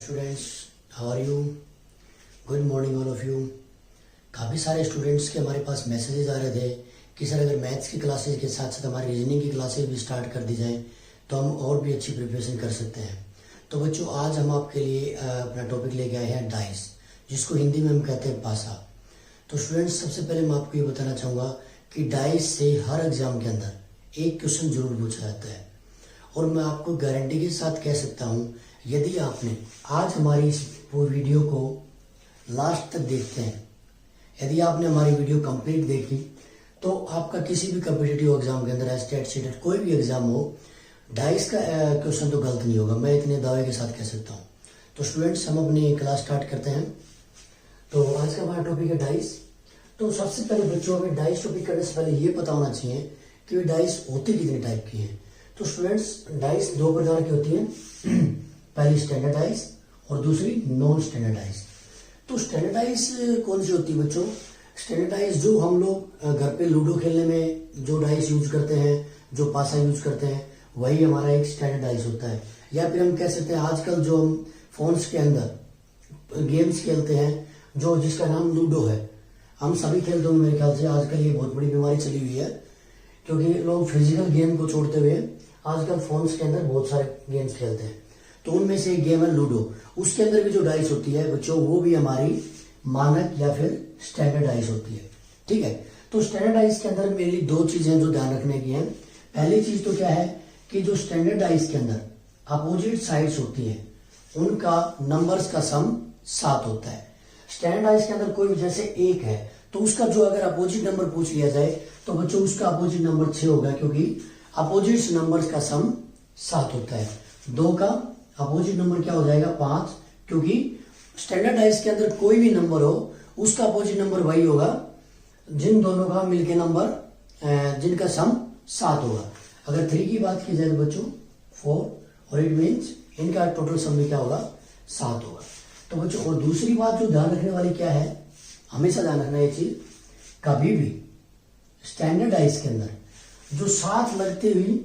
Students, how are you? Good morning all of you. काफ़ी सारे students के हमारे पास मैसेजेस आ रहे थे कि सर अगर मैथ्स की क्लासेज के साथ साथ हमारी रीजनिंग की क्लासेज भी स्टार्ट कर दी जाएं तो हम और भी अच्छी प्रिपरेशन कर सकते हैं। तो बच्चों, आज हम आपके लिए अपना टॉपिक लेके आए हैं डाइस, जिसको हिंदी में हम कहते हैं पासा। तो स्टूडेंट्स, सबसे पहले मैं आपको ये बताना चाहूँगा कि डाइस से हर एग्जाम के अंदर एक क्वेश्चन जरूर पूछा जाता है, और मैं आपको गारंटी के साथ कह सकता हूँ, यदि आपने आज हमारी इस वीडियो को लास्ट तक देखते हैं, यदि आपने हमारी वीडियो कंप्लीट देखी, तो आपका किसी भी कॉम्पिटिटिव एग्जाम के अंदर स्टेट सीटेट कोई भी एग्जाम हो, डाइस का क्वेश्चन तो गलत नहीं होगा, मैं इतने दावे के साथ कह सकता हूँ। तो स्टूडेंट्स, हम अपनी क्लास स्टार्ट करते हैं। तो आज का हमारा टॉपिक है डाइस। तो सबसे पहले बच्चों, हमें डाइस टॉपिक करने से पहले ये पता होना चाहिए कि डाइस होती कितने टाइप की हैं। तो स्टूडेंट्स, डाइस दो प्रकार की होती हैं, पहली स्टैंडर्डाइज और दूसरी नॉन स्टैंडर्डाइज। तो स्टैंडर्डाइज कौन सी होती है बच्चों? स्टैंडर्डाइज जो हम लोग घर पे लूडो खेलने में जो डाइस यूज करते हैं, जो पासा यूज करते हैं, वही हमारा एक स्टैंडर्डाइज होता है। या फिर हम कह सकते हैं आजकल जो हम फोन्स के अंदर गेम्स खेलते हैं, जो जिसका नाम लूडो है, हम सभी खेलते होंगे मेरे ख्याल से। आजकल ये बहुत बड़ी बीमारी चली हुई है, क्योंकि लोग फिजिकल गेम को छोड़ते हुए आजकल फोन्स के अंदर बहुत सारे गेम्स खेलते हैं। तो उनमें से एक गेम है लूडो। उसके अंदर भी जो डाइस होती है बच्चों, वो भी हमारी मानक या फिर स्टैंडर्ड डाइस होती है। ठीक है। तो स्टैंडर्ड डाइस के अंदर मेरी दो चीजें जो ध्यान रखने की हैं। पहली चीज तो क्या है कि जो स्टैंडर्ड डाइस के अंदर अपोजिट साइड्स होती है, उनका नंबर्स का सम 7 होता है। स्टैंडर्ड डाइस के अंदर कोई जैसे 1 है, तो उसका जो अगर अपोजिट नंबर पूछ लिया जाए तो बच्चों उसका अपोजिट नंबर 6 होगा, क्योंकि अपोजिट नंबर्स का सम 7 होता है। 2 का अपोजिट नंबर क्या हो जाएगा? 5, क्योंकि स्टैंडर्ड डाइस के अंदर कोई भी नंबर हो, उसका अपोजिट नंबर वही होगा जिन दोनों का मिलके नंबर जिनका सम 7 होगा। अगर 3 की बात की जाए तो बच्चों 4, और इट मीन्स इनका टोटल सम में क्या होगा? 7 होगा। तो बच्चों, और दूसरी बात जो ध्यान रखने वाली क्या है, हमेशा ध्यान रखना ये चीज, कभी भी स्टैंडर्ड डाइस के अंदर जो साथ लगते हुई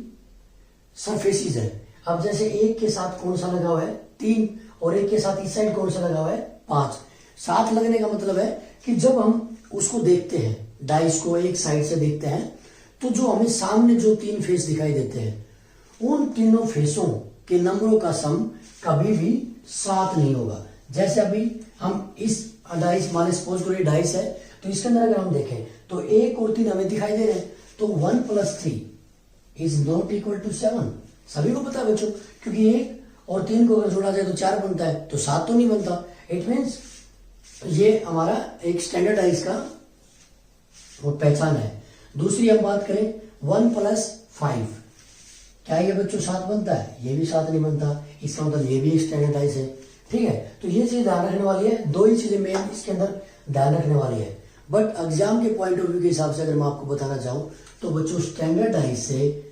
सरफेसेस है, अब जैसे 1 के साथ कौन सा लगा हुआ है? 3, और 1 के साथ इस साइड कौन सा लगा हुआ है? 5। साथ लगने का मतलब है कि जब हम उसको देखते हैं, डाइस को एक साइड से देखते हैं, तो जो हमें सामने जो 3 फेस दिखाई देते हैं, उन तीनों फेसों के नंबरों का सम कभी भी 7 नहीं होगा। जैसे अभी हम इस डाइस, मान सपोज करो ये डाइस है, तो इसके अंदर अगर हम देखें तो 1 और 3 हमें दिखाई दे रहे हैं, तो 1 + 3 इज नॉट इक्वल टू 7। सभी को पता है बच्चों, क्योंकि 1 और 3 को अगर जोड़ा जाए तो 4 बनता है, तो 7 तो नहीं बनता। इट मीन्स ये हमारा एक स्टैंडर्डाइज का वो पहचान है। दूसरी हम बात करें 1 + 5, क्या ये बच्चों 7 बनता है? ये भी 7 नहीं बनता। इसका मतलब ये भी एक स्टैंडर्डाइज है। ठीक है। तो ये चीज ध्यान रखने वाली है। 2 ही चीजें मेन इसके अंदर ध्यान रखने वाली है। बट एग्जाम के पॉइंट ऑफ व्यू के हिसाब से अगर मैं आपको बताना चाहूं तो बच्चों, स्टैंडर्डाइज से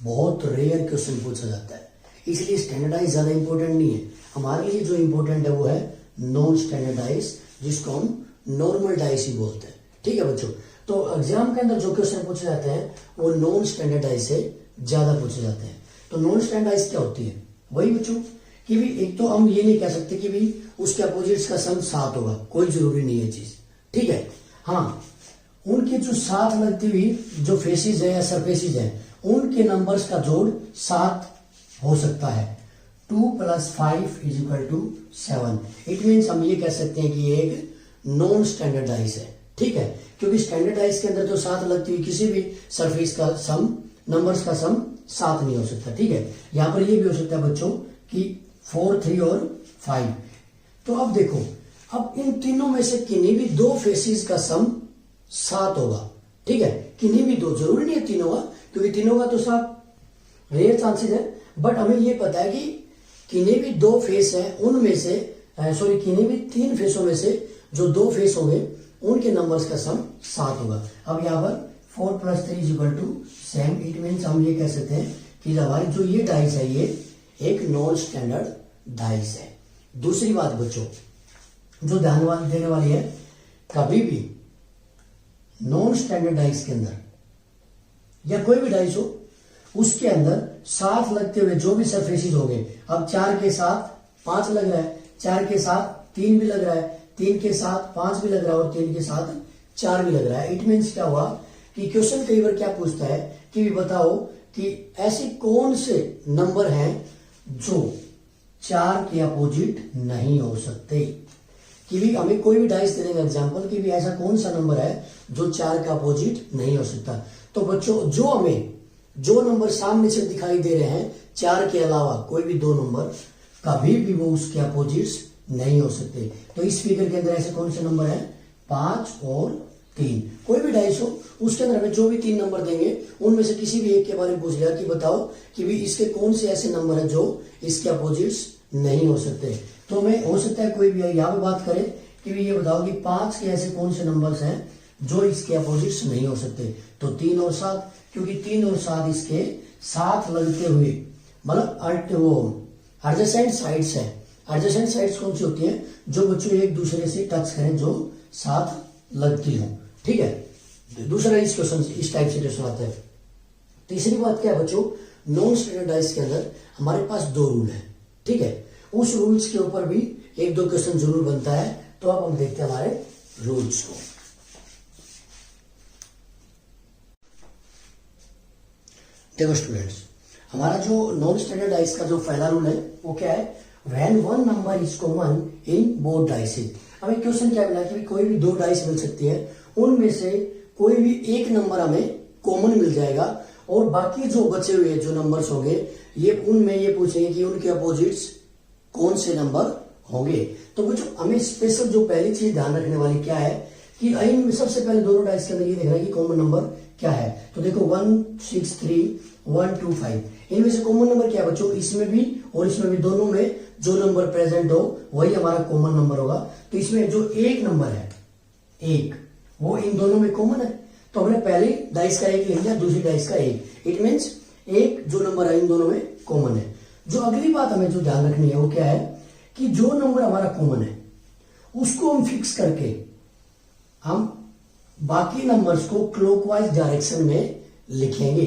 बहुत रेयर क्वेश्चन पूछा जाता है, इसलिए स्टैंडर्डाइज ज्यादा इंपॉर्टेंट नहीं है। हमारे लिए जो इंपॉर्टेंट है वो है नॉन स्टैंडर्डाइज, जिसको हम नॉर्मल डाइस ही बोलते हैं। ठीक है बच्चों। तो एग्जाम के अंदर जो क्वेश्चन पूछे जाते हैं वो नॉन स्टैंडर्डाइज से ज्यादा पूछे जाते हैं। तो नॉन स्टैंडर्डाइज क्या होती है? वही बच्चों कि भी एक तो हम ये नहीं कह सकते कि भी उसके अपोजिट्स का सम 7 होगा, कोई जरूरी नहीं है चीज। ठीक है। हाँ, उनके जो साथ लगती हुई जो फेसेस है या सरफेसेस है, उनके नंबर्स का जोड़ 7 हो सकता है। 2 + 5 = 7। इट मीन्स हम ये कह सकते हैं कि ये एक नॉन स्टैंडर्डाइज है। ठीक है। क्योंकि स्टैंडर्डाइज के अंदर जो साथ लगती हुई किसी भी सरफेस का सम, नंबर्स का सम 7 नहीं हो सकता। ठीक है। यहां पर ये भी हो सकता है बच्चों कि 4, 3 और 5। तो अब देखो, अब इन तीनों में से किन्हीं भी 2 फेसेस का सम 7 होगा। ठीक है। किन्हीं भी 2, जरूरी नहीं है तीनों का, क्योंकि तीनों का तो 7 रेयर चांसेस है। बट हमें ये पता है कि किन्हीं भी 2 फेस है, उनमें से किन्हीं भी 3 फेसों में से जो 2 फेस होंगे, उनके नंबर्स का सम 7 होगा। अब यहाँ पर 4 + 3 = 7। इट मीन्स हम ये कह सकते हैं कि हमारी जो ये डाइस है, ये एक नॉन स्टैंडर्ड डाइस है। दूसरी बात बच्चों जो ध्यान देने वाली है, कभी भी नॉन स्टैंडर्ड डाइस के अंदर या कोई भी डाइस हो, उसके अंदर साथ लगते हुए जो भी सरफेसेस होंगे, अब 4 के साथ 5 लग रहा है, 4 के साथ 3 भी लग रहा है, 3 के साथ 5 भी लग रहा है और 3 के साथ 4 भी लग रहा है। इट मीन्स क्या हुआ कि क्वेश्चन कई बार क्या पूछता है कि भी बताओ कि ऐसे कौन से नंबर हैं जो 4 के अपोजिट नहीं हो सकते। कि भी हमें कोई भी डाइस दे देंगे एग्जाम्पल कि भी ऐसा कौन सा नंबर है जो 4 का अपोजिट नहीं हो सकता। तो बच्चों जो हमें जो नंबर सामने से दिखाई दे रहे हैं 4 के अलावा कोई भी 2 नंबर कभी भी वो उसके अपोजिट्स नहीं हो सकते। तो इस फिगर के अंदर ऐसे कौन से नंबर है 5 और 3। कोई भी डाइस हो उसके अंदर हमें जो भी 3 नंबर देंगे उनमें से किसी भी एक के बारे में पूछ लिया कि बताओ कि भी इसके कौन से ऐसे नंबर है जो इसके अपोजिट्स नहीं हो सकते। तो हमें हो सकता है कोई भी यहाँ पे बात करे कि भी ये बताओ कि 5 के ऐसे कौन से नंबर्स हैं जो इसके अपोजिट्स नहीं हो सकते। तो 3 और 7, क्योंकि 3 और 7 इसके साथ लगते हुए मतलब वो एडजेसेंट साइड्स है। एडजेसेंट साइड्स कौन सी होती हैं जो बच्चों एक दूसरे से टच करें जो साथ लगती हो। ठीक है, दूसरा इस क्वेश्चन इस टाइप से क्वेश्चन आता है। तीसरी बात क्या है बच्चों, नॉन स्टैंडर्डाइज के अंदर हमारे पास 2 रूल है। ठीक है, उस रूल्स के ऊपर भी 1-2 क्वेश्चन जरूर बनता है। तो अब हम देखते हैं हमारे रूल्स को। देखो स्टूडेंट्स, हमारा जो नॉन स्टैंडर्डाइज का जो पहला रूल है वो क्या है, when one number is common in both dices. हमें क्वेश्चन क्या मिला कि कोई भी 2 डाइस मिल सकती है, उनमें से कोई भी एक नंबर हमें कॉमन मिल जाएगा और बाकी जो बचे हुए जो नंबर्स होंगे ये उनमें ये पूछेंगे कि उनके अपोजिट्स कौन से नंबर होंगे। तो बच्चों हमें स्पेशल जो पहली चीज ध्यान रखने वाली क्या है कि इन सबसे पहले दोनों डाइस के अंदर ये देखना है कि कॉमन नंबर क्या है। तो देखो 1 6 3 1 2 5, इनमें से कॉमन नंबर क्या है बच्चों, इसमें भी और इसमें भी, दोनों में जो नंबर प्रेजेंट हो वही हमारा कॉमन नंबर होगा। तो इसमें जो एक नंबर है 1 वो इन दोनों में कॉमन है। तो हमने पहली डाइस का 1 लिख लिया, दूसरी डाइस का 1। इट मीन्स एक जो नंबर है इन दोनों में कॉमन है। जो अगली बात हमें जो ध्यान रखनी है वो क्या है कि जो नंबर हमारा कॉमन है उसको हम फिक्स करके हम बाकी नंबर्स को क्लॉकवाइज डायरेक्शन में लिखेंगे।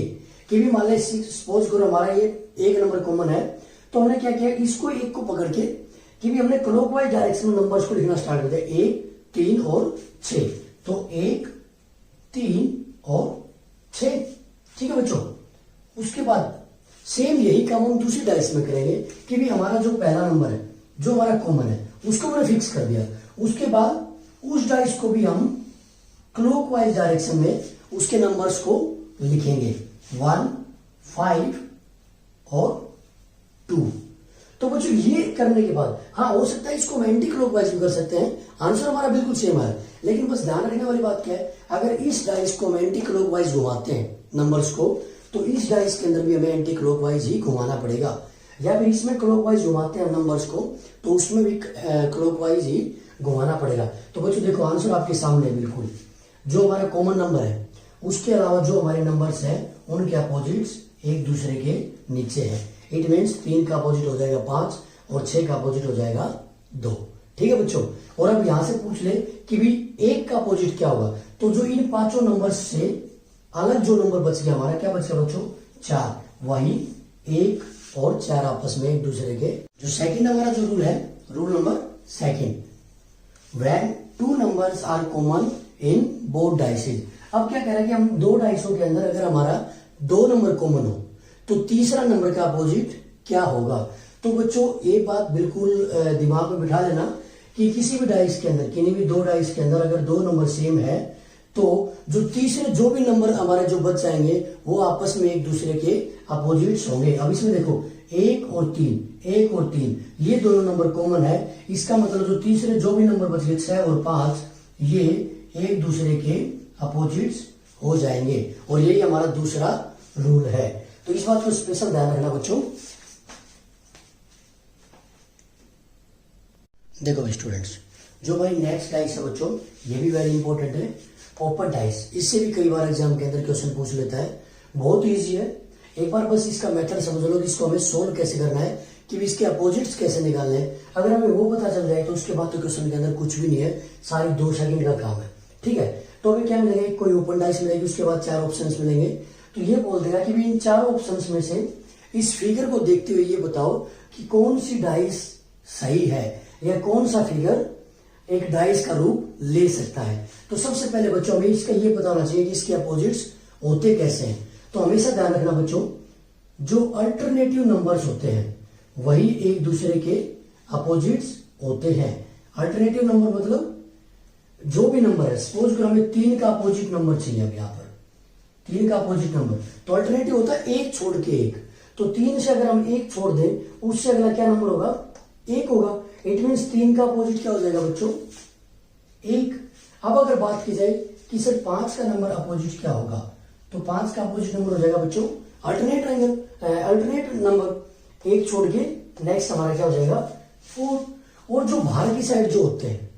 कि भी मान लें सपोज करो हमारा ये एक नंबर कॉमन है, तो हमने क्या किया, इसको एक को पकड़ के कि भी हमने क्लॉकवाइज डायरेक्शन में नंबर्स को लिखना स्टार्ट कर दिया, 1 3 और 6। तो 1 3 और 6। ठीक है बच्चों, उसके बाद सेम यही काम हम दूसरी डाइस में करेंगे कि भी हमारा जो पहला नंबर है जो हमारा कॉमन है उसको हमने फिक्स कर दिया। उसके बाद उस डाइस को भी हम क्लॉकवाइज डायरेक्शन में उसके नंबर्स को लिखेंगे, 1 5 और 2। तो बच्चों ये करने के बाद हाँ हो सकता है इसको हम एंटी क्लॉकवाइज भी कर सकते हैं, आंसर हमारा बिल्कुल सेम है। लेकिन बस ध्यान रखने वाली बात क्या है, अगर इस डाइस को हम एंटी क्लॉकवाइज घुमाते हैं नंबर्स को, तो इस डाइस के अंदर भी हमें एंटी क्लॉकवाइज ही घुमाना पड़ेगा। या फिर इसमें क्लॉकवाइज घुमाते हैं नंबर्स को तो उसमें भी क्लॉकवाइज ही घुमाना पड़ेगा। तो बच्चों देखो आंसर आपके सामने है बिल्कुल। जो हमारा कॉमन नंबर है उसके अलावा जो हमारे नंबर्स हैं उनके अपोजिट्स एक दूसरे के नीचे हैं। इट मीन्स 3 का अपोजिट हो जाएगा 5 और 6 का अपोजिट हो जाएगा 2। ठीक है बच्चों, और अब यहां से पूछ ले कि भी 1 का अपोजिट क्या होगा। तो जो इन 5 नंबर्स से अलग जो नंबर बच गया हमारा, क्या बच गया बच्चों, 4, वही 1 और 4 आपस में एक दूसरे के। जो सेकंड हमारा जो रूल है, rule number second, when 2 numbers are common in both dices. अब क्या कह रहा है कि हम 2 डाइसों के अंदर अगर हमारा 2 नंबर कॉमन हो तो तीसरा नंबर का अपोजिट क्या होगा। तो बच्चों ये बात बिल्कुल दिमाग में बिठा लेना कि किसी भी डाइस के अंदर, किन्हीं भी 2 डाइस के अंदर अगर 2 नंबर सेम है तो जो तीसरे जो भी नंबर हमारे जो बच जाएंगे वो आपस में एक दूसरे के अपोजिट्स होंगे। अब इसमें देखो 1 और 3 ये दोनों नंबर कॉमन है। इसका मतलब जो तीसरे जो भी नंबर बच गए 6 और 5 ये एक दूसरे के अपोजिट्स हो जाएंगे। और यही हमारा दूसरा रूल है। तो इस बात को स्पेशल ध्यान रखना बच्चों। देखो स्टूडेंट्स, जो भाई नेक्स्ट डाइस है बच्चों ये भी वेरी इंपॉर्टेंट है, ओपन डाइस। इससे भी कई बार एग्जाम के अंदर क्वेश्चन पूछ लेता है, बहुत इजी है। एक बार बस इसका मेथड समझ लो कि इसको हमें सोल्व कैसे करना है, कि इसके अपोजिट्स कैसे निकालने हैं। अगर हमें वो पता चल जाए तो उसके बाद तो क्वेश्चन के अंदर कुछ भी नहीं है, सारी 2 सेकंड का काम है। ठीक है, तो हमें क्या मिलेगा, कोई ओपन डाइस मिलेगी, उसके बाद 4 ऑप्शंस मिलेंगे। तो ये बोल देगा कि भी इन 4 ऑप्शंस में से इस फिगर को देखते हुए ये बताओ कि कौन सी डाइस सही है। या कौन सा फिगर एक डाइस का रूप ले सकता है। तो सबसे पहले बच्चों हमें इसका ये पता होना चाहिए कि इसके अपोजिट्स होते कैसे हैं। तो हमेशा ध्यान रखना बच्चों, जो अल्टरनेटिव नंबर्स होते हैं वही एक दूसरे के अपोजिट्स होते हैं। अल्टरनेटिव नंबर मतलब जो भी नंबर है, सपोज करो हमें 3 का अपोजिट नंबर चाहिए। अब यहाँ पर 3 का अपोजिट नंबर, तो अल्टरनेटिव होता है 1 छोड़ के 1। तो 3 से अगर हम 1 छोड़ दें, उससे अगला क्या नंबर होगा? 1 होगा। इट मीन्स 3 का अपोजिट क्या हो जाएगा बच्चों? 1। अब अगर बात की जाए कि सर 5 का नंबर अपोजिट क्या होगा, तो 5 का अपोजिट नंबर हो जाएगा बच्चों अल्टरनेट नंबर 1 छोड़ के नेक्स्ट हमारा क्या हो जाएगा? 4। और जो बाहर की साइड जो होते हैं,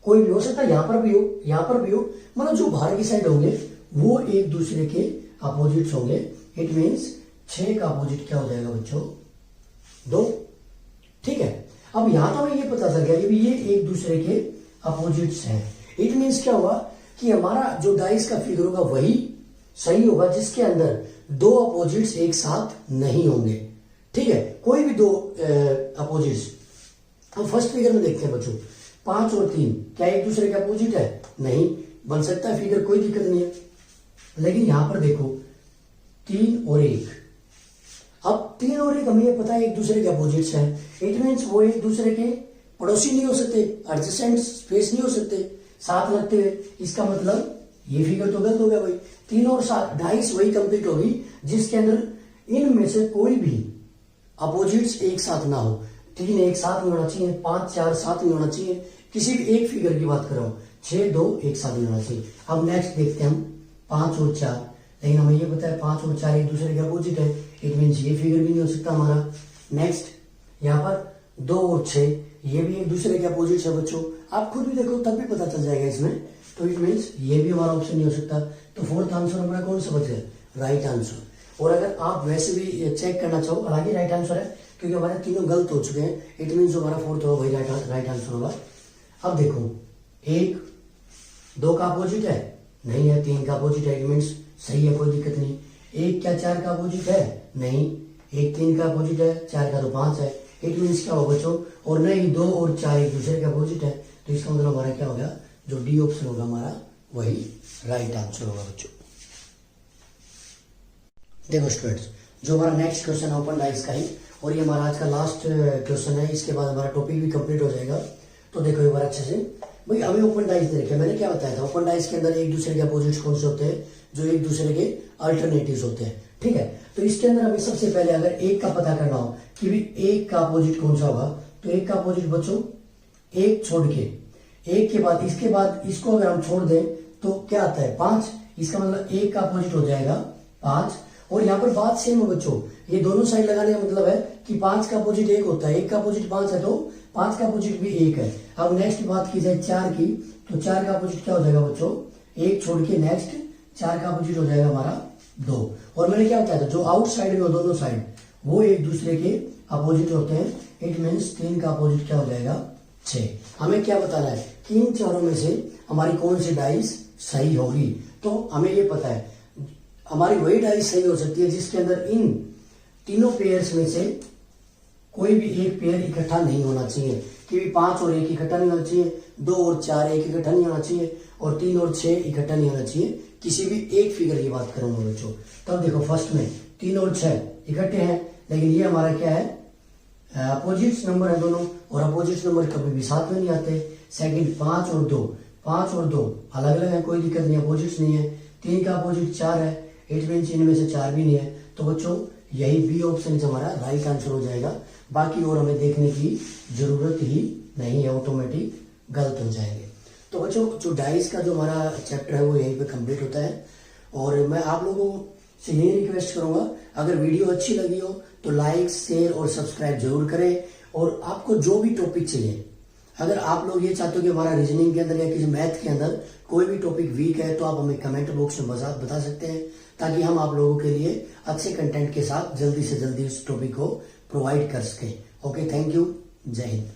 कोई भी हो सकता है, यहां पर भी हो, यहां पर भी हो, मतलब जो बाहर की साइड होंगे वो एक दूसरे के अपोजिट्स होंगे। इट मीन्स 6 का अपोजिट क्या हो जाएगा बच्चों? 2। ठीक है। अब यहां तो हमें ये पता चल गया कि ये एक दूसरे के अपोजिट्स हैं। इट मीन्स क्या हुआ कि हमारा जो डाइस का फिगर होगा वही सही होगा जिसके अंदर 2 अपोजिट्स एक साथ नहीं होंगे। ठीक है, कोई भी 2 अपोजिट्स। हम फर्स्ट फिगर में देखते हैं बच्चों, 5 और 3 क्या एक दूसरे के अपोजिट है? नहीं। बन सकता है फिगर, कोई दिक्कत नहीं है। लेकिन यहां पर देखो 3 और 1। अब 3 और 1 हमें पता है एक दूसरे के अपोजिट्स हैं। इट मीन्स वो एक दूसरे के पड़ोसी नहीं हो सकते, एडजेसेंट स्पेस नहीं हो सकते साथ लगते हुए। इसका मतलब ये फिगर तो गलत हो गया भाई। 3 और 7 डाइस वही कंप्लीट होगी जिसके अंदर इनमें से कोई भी अपोजिट्स एक साथ ना हो। 3 एक साथ में होना चाहिए, 5 4 साथ में होना चाहिए। किसी भी एक फिगर की बात कर रहा हूं, 6 2 एक साथ में होना चाहिए। अब नेक्स्ट देखते हैं हम 5 और 4। लेकिन हमें ये पता है 5 और 4 एक दूसरे के अपोजिट है। इट मीन्स ये फिगर भी नहीं हो सकता हमारा। नेक्स्ट यहाँ पर 2 और 6 ये भी एक दूसरे के अपोजिट है बच्चों। आप खुद भी देखो तब भी पता चल जाएगा इसमें। तो इट मीन्स ये भी हमारा ऑप्शन नहीं हो सकता। तो फोर्थ आंसर हमारा कौन सा बच गया? Right answer. और अगर आप वैसे भी चेक करना चाहो, हालांकि राइट आंसर है क्योंकि हमारे तीनों गलत हो चुके हैं। इट मीन्स जो हमारा फोर्थ होगा वही राइट आंसर होगा। अब देखो 1 2 का अपोजिट है? नहीं है। 3 का अपोजिट है, इट मीन्स सही है, कोई दिक्कत नहीं। 1 क्या 4 का अपोजिट है? नहीं। 1 3 का अपोजिट है, 4 का तो 5 है। इट मीन्स क्या होगा बच्चों? और नहीं 2 और 4 एक दूसरे के अपोजिट है। तो इसका मतलब हमारा क्या हो गया? जो डी ऑप्शन होगा हमारा वही राइट आंसर होगा बच्चों। देखो स्टूडेंट्स, जो हमारा नेक्स्ट क्वेश्चन है ओपन डाइस का ही, और ये हमारा आज का लास्ट क्वेश्चन है। इसके बाद हमारा टॉपिक भी कंप्लीट हो जाएगा। तो देखो एक बार अच्छे से भाई, हमें ओपन डाइस दे रखे। मैंने क्या बताया था, ओपन डाइस के अंदर एक दूसरे के अपोजिट्स कौन से होते हैं? जो एक दूसरे के अल्टरनेटिव्स होते हैं। ठीक है, तो इसके अंदर हमें सबसे पहले अगर 1 का पता करना हो कि भी 1 का अपोजिट कौन सा होगा, तो 1 का अपोजिट बच्चों 1 छोड़ के 1 के बाद इसके बाद इसको अगर हम छोड़ दें तो क्या आता है? 5। इसका मतलब 1 का अपोजिट हो जाएगा 5। और यहाँ पर बात सेम है बच्चों, ये दोनों साइड लगाने का मतलब है कि 5 का अपोजिट 1 होता है। 1 का अपोजिट 5 है तो 5 का अपोजिट भी 1 है। अब नेक्स्ट बात की जाए 4 की, तो 4 का अपोजिट क्या हो जाएगा बच्चों? 1 छोड़ के नेक्स्ट 4 का अपोजिट हो जाएगा हमारा 2। और मैंने क्या बताया था, जो आउटसाइड में हो दोनों साइड वो एक दूसरे के अपोजिट होते हैं। इट मीन्स 3 का अपोजिट क्या हो जाएगा? 6। हमें क्या बताना है कि इन चारों में से हमारी कौन सी डाइस सही होगी। तो हमें ये पता है हमारी वही डाइस सही हो सकती है जिसके अंदर इन तीनों पेयर्स में से कोई भी एक पेयर इकट्ठा नहीं होना चाहिए। कि 5 और 1 इकट्ठा नहीं होना चाहिए, 2 और 4 एक इकट्ठा नहीं होना चाहिए, और 3 और 6 इकट्ठा नहीं होना चाहिए। किसी भी एक फिगर की बात करूंगा बच्चों। तब देखो फर्स्ट में 3 और 6 इकट्ठे हैं, लेकिन ये हमारा क्या है? अपोजिट्स नंबर है दोनों, और अपोजिट्स नंबर कभी भी साथ में नहीं आते। सेकंड 5 और 2 अलग अलग है, कोई दिक्कत नहीं, अपोजिट्स नहीं है। 3 का अपोजिट 4 है, इट मीन्स इनमें से 4 भी नहीं है। तो बच्चों यही बी ऑप्शन हमारा राइट आंसर हो जाएगा। बाकी और हमें देखने की जरूरत ही नहीं है, ऑटोमेटिक गलत हो जाएंगे। तो बच्चों जो डाइस का जो हमारा चैप्टर है वो यहीं पे कंप्लीट होता है। और मैं आप लोगों से यही रिक्वेस्ट करूंगा, अगर वीडियो अच्छी लगी हो तो लाइक शेयर और सब्सक्राइब जरूर करें। और आपको जो भी टॉपिक चाहिए, अगर आप लोग ये चाहते हो कि हमारा रीजनिंग के अंदर या किसी मैथ के अंदर कोई भी टॉपिक वीक है, तो आप हमें कमेंट बॉक्स में बता सकते हैं, ताकि हम आप लोगों के लिए अच्छे कंटेंट के साथ जल्दी से जल्दी उस टॉपिक को प्रोवाइड कर सकें। ओके, थैंक यू, जय हिंद।